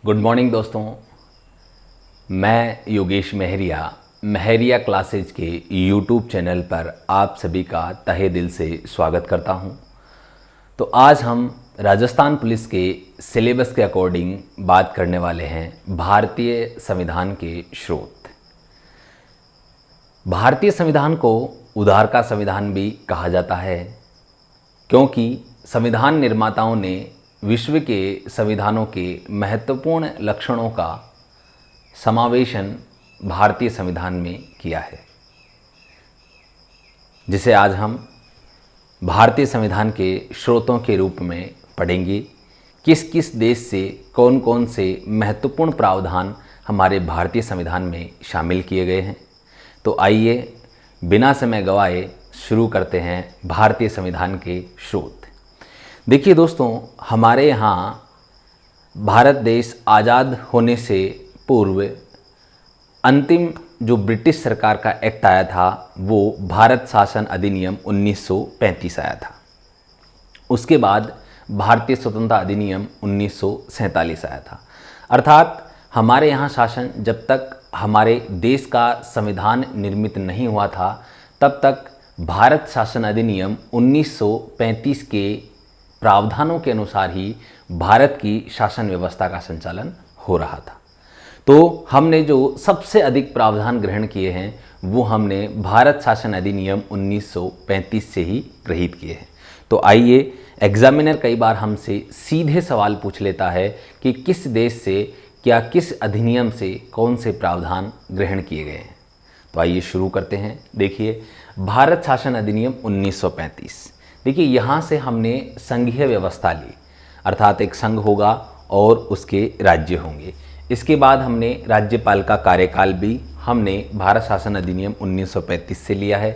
Good morning दोस्तों। मैं Yogesh Mahariya classes के यूट्यूब चैनल पर आप सभी का तहे दिल से स्वागत करता हूं। तो आज हम राजस्थान पुलिस के सिलेबस के अकॉर्डिंग बात करने वाले हैं भारतीय संविधान के स्रोत। भारतीय संविधान को उधार का संविधान भी कहा जाता है, क्योंकि संविधान निर्माताओं ने विश्व के संविधानों के महत्वपूर्ण लक्षणों का समावेशन भारतीय संविधान में किया है, जिसे आज हम भारतीय संविधान के स्रोतों के रूप में पढ़ेंगे। किस किस देश से कौन कौन से महत्वपूर्ण प्रावधान हमारे भारतीय संविधान में शामिल किए गए हैं। तो आइए बिना समय गवाए शुरू करते हैं भारतीय संविधान के स्रोत। देखिए दोस्तों, हमारे यहाँ भारत देश आज़ाद होने से पूर्व अंतिम जो ब्रिटिश सरकार का एक्ट आया था वो भारत शासन अधिनियम 1935 आया था। उसके बाद भारतीय स्वतंत्रता अधिनियम 1947 आया था। अर्थात हमारे यहाँ शासन जब तक हमारे देश का संविधान निर्मित नहीं हुआ था तब तक भारत शासन अधिनियम 1935 के प्रावधानों के अनुसार ही भारत की शासन व्यवस्था का संचालन हो रहा था। तो हमने जो सबसे अधिक प्रावधान ग्रहण किए हैं वो हमने भारत शासन अधिनियम 1935 से ही गृहीत किए हैं। तो आइए, एग्जामिनर कई बार हमसे सीधे सवाल पूछ लेता है कि किस देश से क्या किस अधिनियम से कौन से प्रावधान ग्रहण किए गए हैं। तो आइए शुरू करते हैं। देखिए, भारत शासन अधिनियम 1935। देखिए, यहाँ से हमने संघीय व्यवस्था ली, अर्थात एक संघ होगा और उसके राज्य होंगे। इसके बाद हमने राज्यपाल का कार्यकाल भी हमने भारत शासन अधिनियम 1935 से लिया है।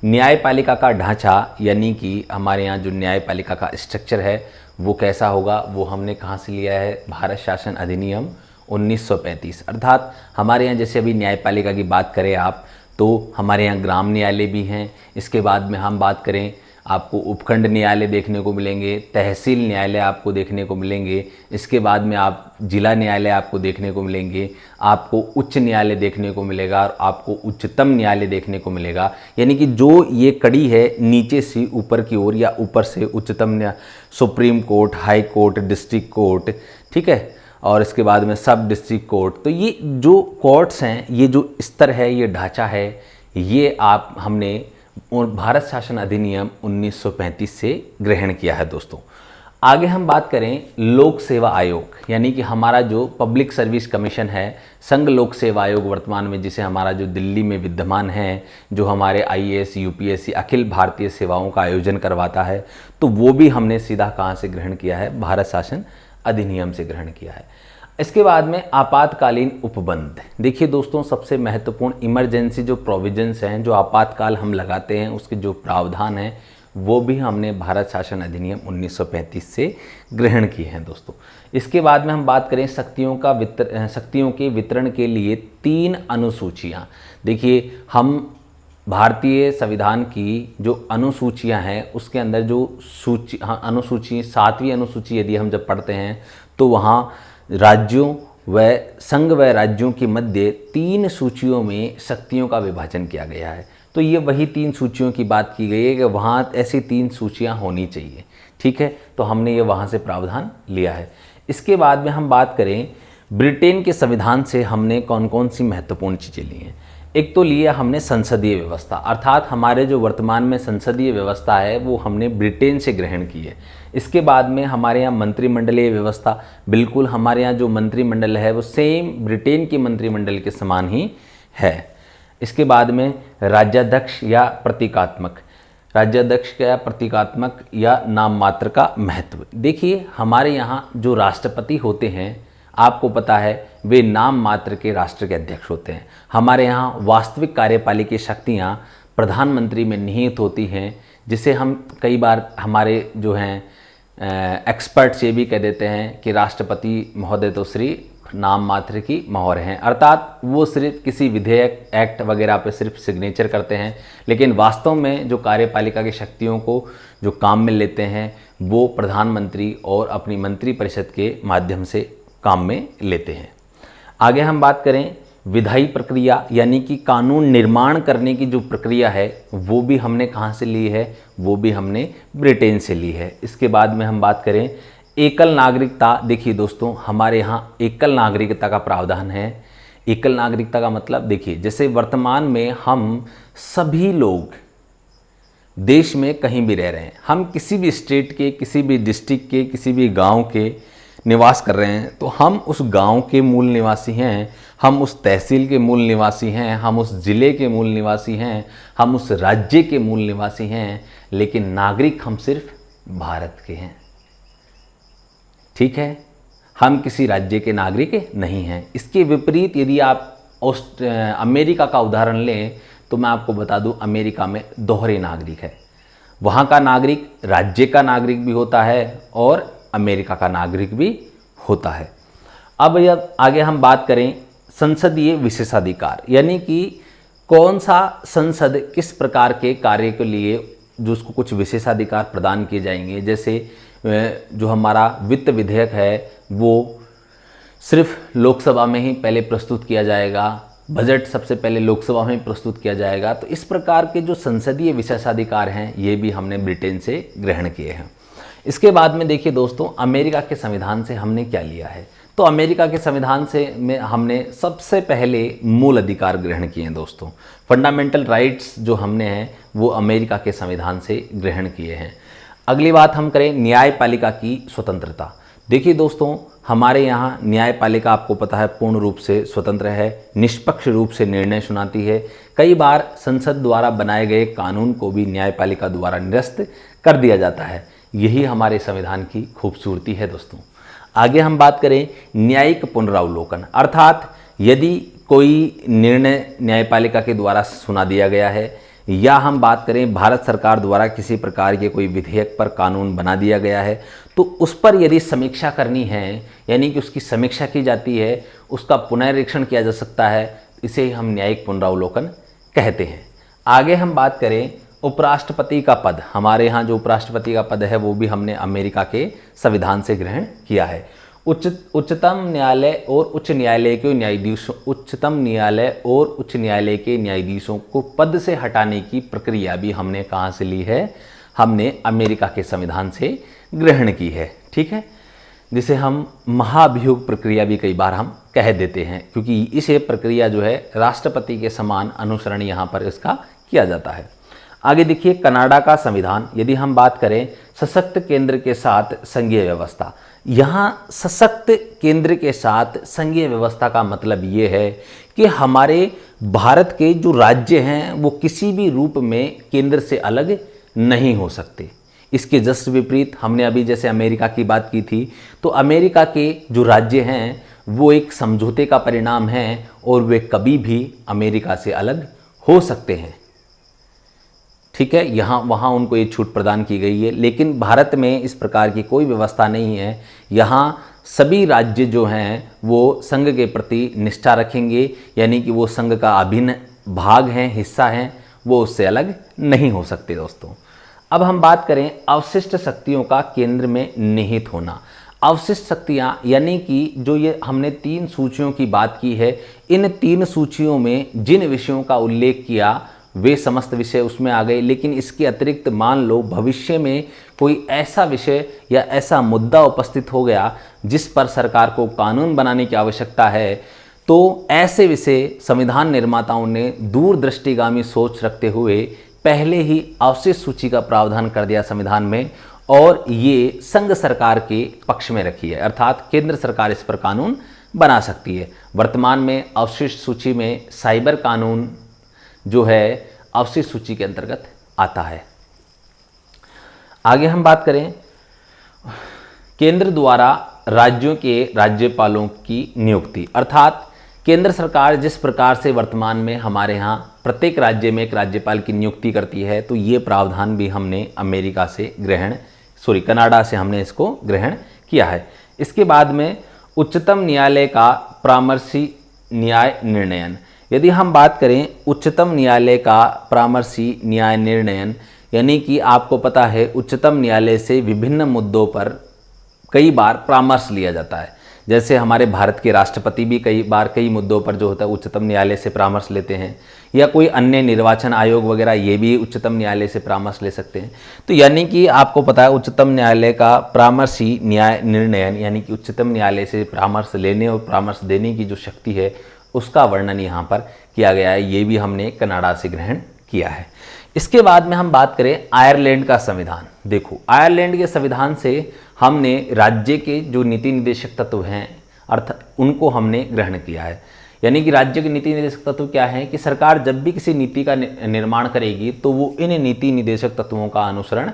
न्यायपालिका का ढांचा, यानी कि हमारे यहाँ जो न्यायपालिका का स्ट्रक्चर है वो कैसा होगा, वो हमने कहाँ से लिया है, भारत शासन अधिनियम 1935। अर्थात हमारे यहाँ जैसे अभी न्यायपालिका की बात करें आप, तो हमारे यहाँ ग्राम न्यायालय भी हैं। इसके बाद में हम बात करें, आपको उपखंड न्यायालय देखने को मिलेंगे, तहसील न्यायालय आपको देखने को मिलेंगे। इसके बाद में आप जिला न्यायालय आपको देखने को मिलेंगे, आपको उच्च न्यायालय देखने को मिलेगा और आपको उच्चतम न्यायालय देखने को मिलेगा। यानी कि जो ये कड़ी है नीचे से ऊपर की ओर या ऊपर से उच्चतम न्यायालय, supreme court, high court, district court, ठीक है, और इसके बाद में सब डिस्ट्रिक्ट कोर्ट। तो ये जो कोर्ट्स हैं, ये जो स्तर है, ये ढांचा है, ये आप हमने और भारत शासन अधिनियम 1935 से ग्रहण किया है। दोस्तों, आगे हम बात करें लोक सेवा आयोग, यानी कि हमारा जो पब्लिक सर्विस कमीशन है, संघ लोक सेवा आयोग वर्तमान में जिसे हमारा जो दिल्ली में विद्यमान है, जो हमारे आईएएस, यूपीएससी, अखिल भारतीय सेवाओं का आयोजन करवाता है, तो वो भी हमने सीधा कहाँ से ग्रहण किया है, भारत शासन अधिनियम से ग्रहण किया है। इसके बाद में आपातकालीन उपबंध। देखिए दोस्तों, सबसे महत्वपूर्ण इमरजेंसी जो प्रोविजंस हैं, जो आपातकाल हम लगाते हैं, उसके जो प्रावधान हैं वो भी हमने भारत शासन अधिनियम 1935 से ग्रहण किए हैं दोस्तों। इसके बाद में हम बात करें शक्तियों के वितरण के लिए 3 अनुसूचियाँ। देखिए, हम भारतीय संविधान की जो अनुसूचियाँ हैं उसके अंदर जो अनुसूची 7वीं अनुसूची यदि हम जब पढ़ते हैं तो वहाँ राज्यों व संघ व राज्यों के मध्य 3 सूचियों में शक्तियों का विभाजन किया गया है। तो ये वही 3 सूचियों की बात की गई है कि वहाँ ऐसी 3 सूचियाँ होनी चाहिए, ठीक है। तो हमने ये वहाँ से प्रावधान लिया है। इसके बाद में हम बात करें ब्रिटेन के संविधान से हमने कौन कौन सी महत्वपूर्ण चीज़ें ली हैं। एक तो लिया हमने संसदीय व्यवस्था, अर्थात हमारे जो वर्तमान में संसदीय व्यवस्था है वो हमने ब्रिटेन से ग्रहण की है। इसके बाद में हमारे यहाँ मंत्रिमंडलीय व्यवस्था, बिल्कुल हमारे यहाँ जो मंत्रिमंडल है वो सेम ब्रिटेन के मंत्रिमंडल के समान ही है। इसके बाद में राज्याध्यक्ष या प्रतीकात्मक या नाम मात्र का महत्व। देखिए, हमारे यहाँ जो राष्ट्रपति होते हैं, आपको पता है वे नाम मात्र के राष्ट्र के अध्यक्ष होते हैं। हमारे यहाँ वास्तविक कार्यपालिकी शक्तियाँ प्रधानमंत्री में निहित होती हैं, जिसे हम कई बार हमारे जो हैं एक्सपर्ट्स ये भी कह देते हैं कि राष्ट्रपति महोदय तो सिर्फ नाम मात्र की मोहर हैं, अर्थात वो सिर्फ किसी विधेयक, एक्ट वगैरह पे सिर्फ सिग्नेचर करते हैं, लेकिन वास्तव में जो कार्यपालिका की शक्तियों को जो काम में लेते हैं वो प्रधानमंत्री और अपनी मंत्रिपरिषद के माध्यम से काम में लेते हैं। आगे हम बात करें विधायी प्रक्रिया, यानी कि कानून निर्माण करने की जो प्रक्रिया है वो भी हमने कहाँ से ली है, वो भी हमने ब्रिटेन से ली है। इसके बाद में हम बात करें एकल नागरिकता। देखिए दोस्तों, हमारे यहाँ एकल नागरिकता का प्रावधान है। एकल नागरिकता का मतलब देखिए, जैसे वर्तमान में हम सभी लोग देश में कहीं भी रह रहे हैं, हम किसी भी स्टेट के, किसी भी डिस्ट्रिक्ट के, किसी भी गांव के निवास कर रहे हैं, तो हम उस गांव के मूल निवासी हैं, हम उस तहसील के मूल निवासी हैं, हम उस ज़िले के मूल निवासी हैं, हम उस राज्य के मूल निवासी हैं, लेकिन नागरिक हम सिर्फ भारत के हैं। ठीक है, हम किसी राज्य के नागरिक नहीं हैं। इसके विपरीत यदि आप अमेरिका का उदाहरण लें तो मैं आपको बता दूं, अमेरिका में दोहरे नागरिक है। वहाँ का नागरिक राज्य का नागरिक भी होता है और अमेरिका का नागरिक भी होता है। अब यह आगे हम बात करें संसदीय विशेषाधिकार, यानी कि कौन सा संसद किस प्रकार के कार्य के लिए जो उसको कुछ विशेषाधिकार प्रदान किए जाएंगे। जैसे जो हमारा वित्त विधेयक है वो सिर्फ लोकसभा में ही पहले प्रस्तुत किया जाएगा, बजट सबसे पहले लोकसभा में प्रस्तुत किया जाएगा। तो इस प्रकार के जो संसदीय विशेषाधिकार हैं ये भी हमने ब्रिटेन से ग्रहण किए हैं। इसके बाद में देखिए दोस्तों, अमेरिका के संविधान से हमने क्या लिया है। तो अमेरिका के संविधान से में हमने सबसे पहले मूल अधिकार ग्रहण किए हैं दोस्तों। फंडामेंटल राइट्स जो हमने हैं वो अमेरिका के संविधान से ग्रहण किए हैं। अगली बात हम करें न्यायपालिका की स्वतंत्रता। देखिए दोस्तों, हमारे यहाँ न्यायपालिका आपको पता है पूर्ण रूप से स्वतंत्र है, निष्पक्ष रूप से निर्णय सुनाती है। कई बार संसद द्वारा बनाए गए कानून को भी न्यायपालिका द्वारा निरस्त कर दिया जाता है। यही हमारे संविधान की खूबसूरती है दोस्तों। आगे हम बात करें न्यायिक पुनरावलोकन, अर्थात यदि कोई निर्णय न्यायपालिका के द्वारा सुना दिया गया है या हम बात करें भारत सरकार द्वारा किसी प्रकार के कोई विधेयक पर कानून बना दिया गया है, तो उस पर यदि समीक्षा करनी है, यानी कि उसकी समीक्षा की जाती है, उसका पुनरीक्षण किया जा सकता है, इसे हम न्यायिक पुनरावलोकन कहते हैं। आगे हम बात करें उपराष्ट्रपति का पद। हमारे यहाँ जो उपराष्ट्रपति का पद है वो भी हमने अमेरिका के संविधान से ग्रहण किया है। उच्चतम न्यायालय और उच्च न्यायालय के न्यायाधीशों उच्चतम न्यायालय और उच्च न्यायालय के न्यायाधीशों को पद से हटाने की प्रक्रिया भी हमने कहाँ से ली है, हमने अमेरिका के संविधान से ग्रहण की है। ठीक है, जिसे हम महाभियोग प्रक्रिया भी कई बार हम कह देते हैं, क्योंकि इसे प्रक्रिया जो है राष्ट्रपति के समान अनुसरण यहाँ पर इसका किया जाता है। आगे देखिए कनाडा का संविधान। यदि हम बात करें सशक्त केंद्र के साथ संघीय व्यवस्था, यहाँ सशक्त केंद्र के साथ संघीय व्यवस्था का मतलब ये है कि हमारे भारत के जो राज्य हैं वो किसी भी रूप में केंद्र से अलग नहीं हो सकते। इसके जस्ट विपरीत हमने अभी जैसे अमेरिका की बात की थी, तो अमेरिका के जो राज्य हैं वो एक समझौते का परिणाम हैं और वे कभी भी अमेरिका से अलग हो सकते हैं। ठीक है, यहाँ वहाँ उनको ये छूट प्रदान की गई है, लेकिन भारत में इस प्रकार की कोई व्यवस्था नहीं है। यहाँ सभी राज्य जो हैं वो संघ के प्रति निष्ठा रखेंगे, यानी कि वो संघ का अभिन्न भाग हैं, हिस्सा हैं, वो उससे अलग नहीं हो सकते दोस्तों। अब हम बात करें अवशिष्ट शक्तियों का केंद्र में निहित होना। अवशिष्ट शक्तियाँ यानी कि जो ये हमने 3 सूचियों की बात की है, इन 3 सूचियों में जिन विषयों का उल्लेख किया वे समस्त विषय उसमें आ गए, लेकिन इसके अतिरिक्त मान लो भविष्य में कोई ऐसा विषय या ऐसा मुद्दा उपस्थित हो गया जिस पर सरकार को कानून बनाने की आवश्यकता है, तो ऐसे विषय संविधान निर्माताओं ने दूरदृष्टिगामी सोच रखते हुए पहले ही अवशिष्ट सूची का प्रावधान कर दिया संविधान में, और ये संघ सरकार के पक्ष में रखी है, अर्थात केंद्र सरकार इस पर कानून बना सकती है। वर्तमान में अवशिष्ट सूची में साइबर कानून जो है अवशिष्ट सूची के अंतर्गत आता है। आगे हम बात करें केंद्र द्वारा राज्यों के राज्यपालों की नियुक्ति, अर्थात केंद्र सरकार जिस प्रकार से वर्तमान में हमारे यहाँ प्रत्येक राज्य में एक राज्यपाल की नियुक्ति करती है, तो ये प्रावधान भी हमने अमेरिका से कनाडा से हमने इसको ग्रहण किया है। इसके बाद में उच्चतम न्यायालय का परामर्शी न्याय निर्णयन। यदि हम बात करें उच्चतम न्यायालय का परामर्शी न्याय निर्णयन, यानी कि आपको पता है उच्चतम न्यायालय से विभिन्न मुद्दों पर कई बार परामर्श लिया जाता है। जैसे हमारे भारत के राष्ट्रपति भी कई बार कई मुद्दों पर जो होता है उच्चतम न्यायालय से परामर्श लेते हैं, या कोई अन्य निर्वाचन आयोग वगैरह ये भी उच्चतम न्यायालय से परामर्श ले सकते हैं। तो यानी कि आपको पता है उच्चतम न्यायालय का परामर्शी न्याय निर्णयन, यानी कि उच्चतम न्यायालय से परामर्श लेने और परामर्श देने की जो शक्ति है उसका वर्णन यहाँ पर किया गया है। ये भी हमने कनाडा से ग्रहण किया है। इसके बाद में हम बात करें आयरलैंड का संविधान। देखो, आयरलैंड के संविधान से हमने राज्य के जो नीति निर्देशक तत्व हैं अर्थात उनको हमने ग्रहण किया है। यानी कि राज्य के नीति निर्देशक तत्व क्या है कि सरकार जब भी किसी नीति का निर्माण करेगी तो वो इन नीति निर्देशक तत्वों का अनुसरण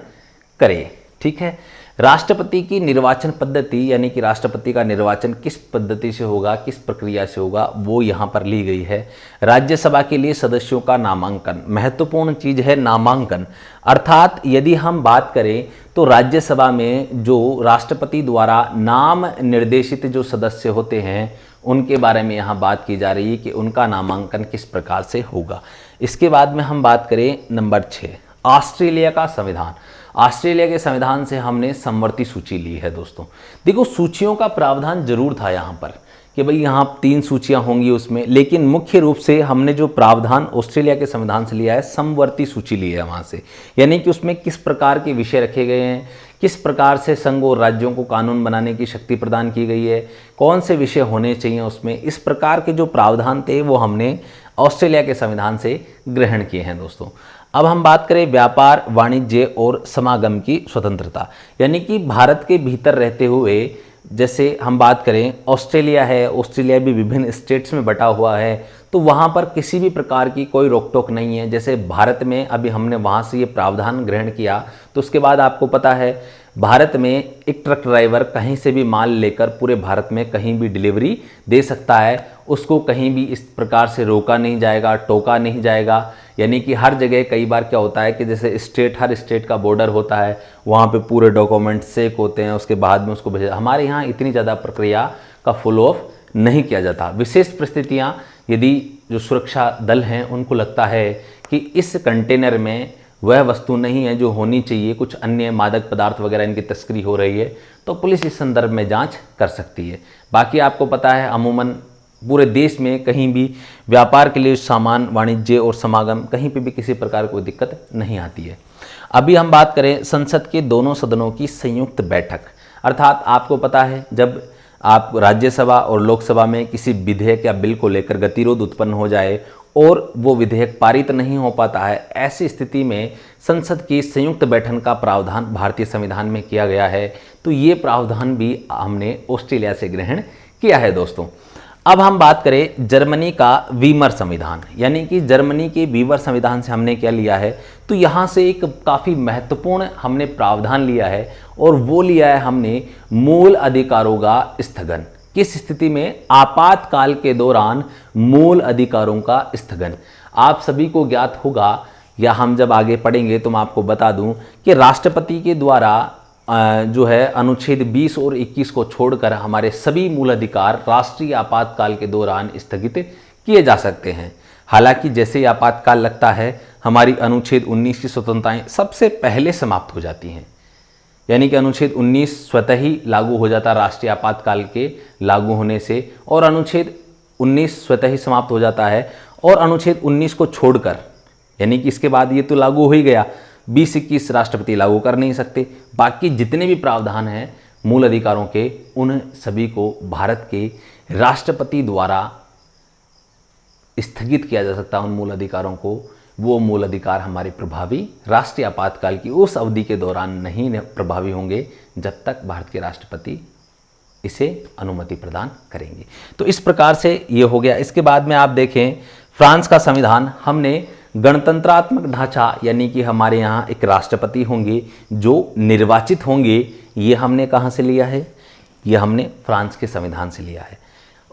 करे। ठीक है। राष्ट्रपति की निर्वाचन पद्धति, यानी कि राष्ट्रपति का निर्वाचन किस पद्धति से होगा, किस प्रक्रिया से होगा, वो यहाँ पर ली गई है। राज्यसभा के लिए सदस्यों का नामांकन, महत्वपूर्ण चीज़ है नामांकन। अर्थात यदि हम बात करें तो राज्यसभा में जो राष्ट्रपति द्वारा नाम निर्देशित जो सदस्य होते हैं उनके बारे में यहाँ बात की जा रही है कि उनका नामांकन किस प्रकार से होगा। इसके बाद में हम बात करें नंबर 6, ऑस्ट्रेलिया का संविधान। ऑस्ट्रेलिया के संविधान से हमने समवर्ती सूची ली है। दोस्तों देखो, सूचियों का प्रावधान जरूर था यहाँ पर कि भाई यहाँ 3 सूचियाँ होंगी उसमें, लेकिन मुख्य रूप से हमने जो प्रावधान ऑस्ट्रेलिया के संविधान से लिया है समवर्ती सूची ली है वहाँ से। यानी कि उसमें किस प्रकार के विषय रखे गए हैं, किस प्रकार से संघ और राज्यों को कानून बनाने की शक्ति प्रदान की गई है, कौन से विषय होने चाहिए उसमें, इस प्रकार के जो प्रावधान थे वो हमने ऑस्ट्रेलिया के संविधान से ग्रहण किए हैं। दोस्तों अब हम बात करें व्यापार, वाणिज्य और समागम की स्वतंत्रता। यानी कि भारत के भीतर रहते हुए, जैसे हम बात करें ऑस्ट्रेलिया है, ऑस्ट्रेलिया भी विभिन्न स्टेट्स में बटा हुआ है, तो वहाँ पर किसी भी प्रकार की कोई रोक टोक नहीं है। जैसे भारत में अभी हमने वहाँ से ये प्रावधान ग्रहण किया, तो उसके बाद आपको पता है भारत में एक ट्रक ड्राइवर कहीं से भी माल लेकर पूरे भारत में कहीं भी डिलीवरी दे सकता है, उसको कहीं भी इस प्रकार से रोका नहीं जाएगा, टोका नहीं जाएगा। यानी कि हर जगह कई बार क्या होता है कि जैसे हर स्टेट का बॉर्डर होता है, वहाँ पे पूरे डॉक्यूमेंट चेक होते हैं, उसके बाद में उसको भेजा। हमारे यहाँ इतनी ज़्यादा प्रक्रिया का फॉलो ऑफ नहीं किया जाता। विशेष परिस्थितियाँ, यदि जो सुरक्षा दल हैं उनको लगता है कि इस कंटेनर में वह वस्तु नहीं है जो होनी चाहिए, कुछ अन्य मादक पदार्थ वगैरह इनकी तस्करी हो रही है, तो पुलिस इस संदर्भ में जांच कर सकती है। बाकी आपको पता है अमूमन पूरे देश में कहीं भी व्यापार के लिए सामान, वाणिज्य और समागम कहीं पे भी किसी प्रकार कोई दिक्कत नहीं आती है। अभी हम बात करें संसद के दोनों सदनों की संयुक्त बैठक। अर्थात आपको पता है जब आप राज्यसभा और लोकसभा में किसी विधेयक या बिल को लेकर गतिरोध उत्पन्न हो जाए और वो विधेयक पारित नहीं हो पाता है, ऐसी स्थिति में संसद की संयुक्त बैठक का प्रावधान भारतीय संविधान में किया गया है। तो ये प्रावधान भी हमने ऑस्ट्रेलिया से ग्रहण किया है। दोस्तों अब हम बात करें जर्मनी का वीमर संविधान। यानी कि जर्मनी के वीमर संविधान से हमने क्या लिया है, तो यहाँ से एक काफ़ी महत्वपूर्ण हमने प्रावधान लिया है, और वो लिया है हमने मूल अधिकारों का स्थगन। किस स्थिति में? आपातकाल के दौरान मूल अधिकारों का स्थगन। आप सभी को ज्ञात होगा, या हम जब आगे पढ़ेंगे तो मैं आपको बता दूं कि राष्ट्रपति के द्वारा जो है अनुच्छेद 20 और 21 को छोड़कर हमारे सभी मूल अधिकार राष्ट्रीय आपातकाल के दौरान स्थगित किए जा सकते हैं। हालांकि जैसे ही आपातकाल लगता है हमारी अनुच्छेद 19 की स्वतंत्रताएं सबसे पहले समाप्त हो जाती हैं। यानी कि अनुच्छेद 19 स्वतः ही लागू हो जाता है राष्ट्रीय आपातकाल के लागू होने से, और अनुच्छेद 19 स्वतः ही समाप्त हो जाता है। और अनुच्छेद 19 को छोड़कर, यानी कि इसके बाद ये तो लागू हो ही गया, 20-21 राष्ट्रपति लागू कर नहीं सकते। बाकी जितने भी प्रावधान हैं मूल अधिकारों के, उन सभी को भारत के राष्ट्रपति द्वारा स्थगित किया जा सकता है। उन मूल अधिकारों को, वो मूल अधिकार हमारे प्रभावी राष्ट्रीय आपातकाल की उस अवधि के दौरान नहीं प्रभावी होंगे जब तक भारत के राष्ट्रपति इसे अनुमति प्रदान करेंगे। तो इस प्रकार से ये हो गया। इसके बाद में आप देखें फ्रांस का संविधान, हमने गणतंत्रात्मक ढांचा, यानी कि हमारे यहाँ एक राष्ट्रपति होंगे जो निर्वाचित होंगे, ये हमने कहाँ से लिया है? ये हमने फ्रांस के संविधान से लिया है।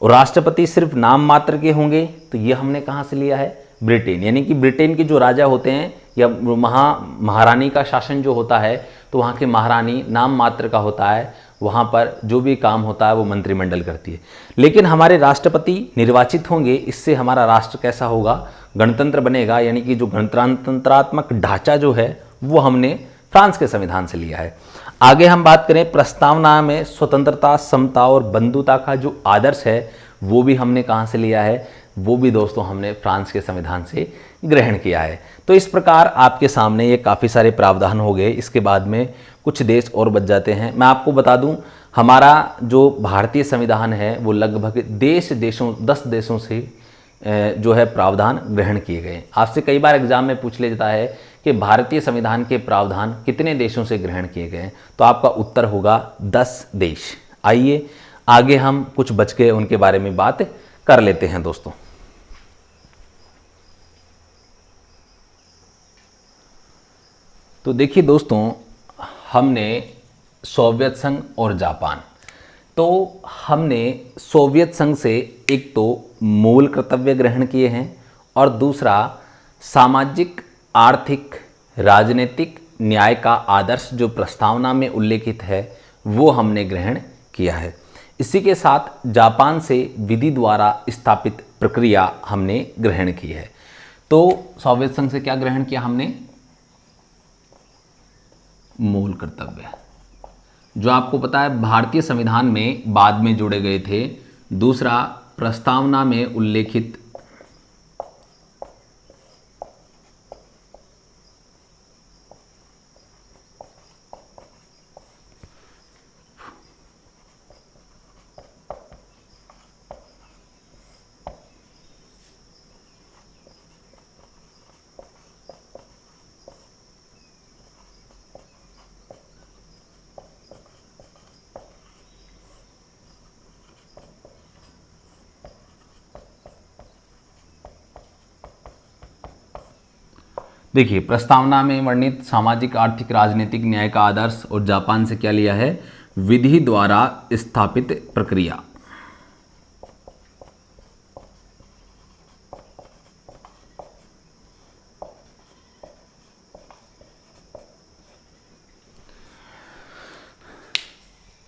और राष्ट्रपति सिर्फ नाम मात्र के होंगे, तो ये हमने कहाँ से लिया है? ब्रिटेन। यानी कि ब्रिटेन के जो राजा होते हैं या महारानी का शासन जो होता है, तो वहाँ के महारानी नाम मात्र का होता है, वहाँ पर जो भी काम होता है वो मंत्रिमंडल करती है। लेकिन हमारे राष्ट्रपति निर्वाचित होंगे, इससे हमारा राष्ट्र कैसा होगा? गणतंत्र बनेगा। यानी कि जो गणतंत्रात्मक ढांचा जो है वो हमने फ्रांस के संविधान से लिया है। आगे हम बात करें प्रस्तावना में स्वतंत्रता, समता और बंधुता का जो आदर्श है वो भी हमने कहाँ से लिया है, वो भी दोस्तों हमने फ्रांस के संविधान से ग्रहण किया है। तो इस प्रकार आपके सामने ये काफ़ी सारे प्रावधान हो गए। इसके बाद में कुछ देश और बच जाते हैं। मैं आपको बता दूं, हमारा जो भारतीय संविधान है वो लगभग 10 देशों से जो है प्रावधान ग्रहण किए गए। आपसे कई बार एग्जाम में पूछ लिया जाता है कि भारतीय संविधान के प्रावधान कितने देशों से ग्रहण किए गए, तो आपका उत्तर होगा 10 देश। आइए आगे हम कुछ बच गए उनके बारे में बात कर लेते हैं दोस्तों। तो देखिए दोस्तों, हमने सोवियत संघ और जापान, तो हमने सोवियत संघ से एक तो मूल कर्तव्य ग्रहण किए हैं और दूसरा सामाजिक, आर्थिक, राजनीतिक न्याय का आदर्श जो प्रस्तावना में उल्लेखित है वो हमने ग्रहण किया है। इसी के साथ जापान से विधि द्वारा स्थापित प्रक्रिया हमने ग्रहण की है। तो सोवियत संघ से क्या ग्रहण किया हमने, मूल कर्तव्य, जो आपको पता है भारतीय संविधान में बाद में जोड़े गए थे। दूसरा प्रस्तावना में उल्लेखित देखिए, प्रस्तावना में वर्णित सामाजिक, आर्थिक, राजनीतिक न्याय का आदर्श और जापान से क्या लिया है, विधि द्वारा स्थापित प्रक्रिया।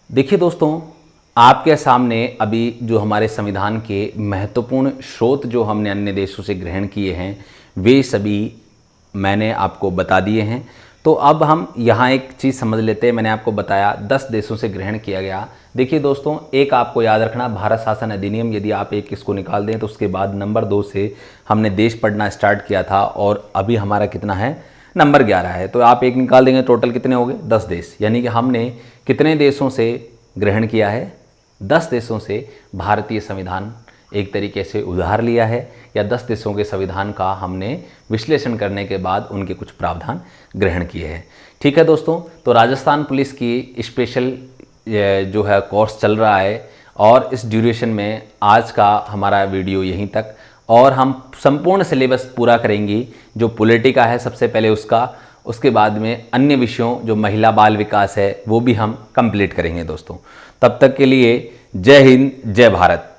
देखिए दोस्तों, आपके सामने अभी जो हमारे संविधान के महत्वपूर्ण स्रोत जो हमने अन्य देशों से ग्रहण किए हैं वे सभी मैंने आपको बता दिए हैं। तो अब हम यहाँ एक चीज़ समझ लेते हैं। मैंने आपको बताया 10 देशों से ग्रहण किया गया। देखिए दोस्तों, एक आपको याद रखना, भारत शासन अधिनियम, यदि आप एक इसको निकाल दें तो उसके बाद नंबर 2 से हमने देश पढ़ना स्टार्ट किया था और अभी हमारा कितना है, नंबर 11 है। तो आप एक निकाल देंगे, टोटल कितने हो गए, 10 देश। यानी कि हमने कितने देशों से ग्रहण किया है, 10 देशों से भारतीय संविधान एक तरीके से उधार लिया है, या 10 देशों के संविधान का हमने विश्लेषण करने के बाद उनके कुछ प्रावधान ग्रहण किए हैं। ठीक है दोस्तों, तो राजस्थान पुलिस की स्पेशल जो है कोर्स चल रहा है और इस ड्यूरेशन में आज का हमारा वीडियो यहीं तक, और हम संपूर्ण सिलेबस पूरा करेंगे जो पॉलिटिका है सबसे पहले उसका, उसके बाद में अन्य विषयों जो महिला बाल विकास है वो भी हम कंप्लीट करेंगे दोस्तों। तब तक के लिए जय हिंद, जय भारत।